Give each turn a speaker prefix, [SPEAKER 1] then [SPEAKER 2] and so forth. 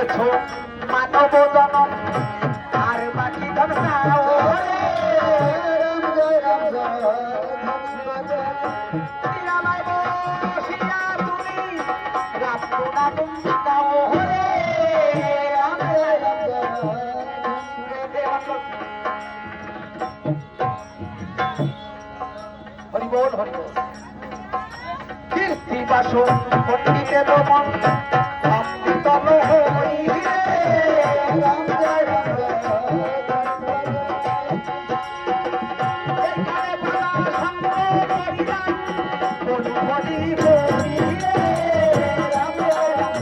[SPEAKER 1] দিয়েছো মানব জনম আর বাকি ধন নাও হরিবোল হরিবোল কীর্তি বাসন পণ্ডিতের মন অমৃতল হই রাম জয় রাম এখানে বলা সঙ্গ করিলাম বলু হরি হরি রাম জয় রাম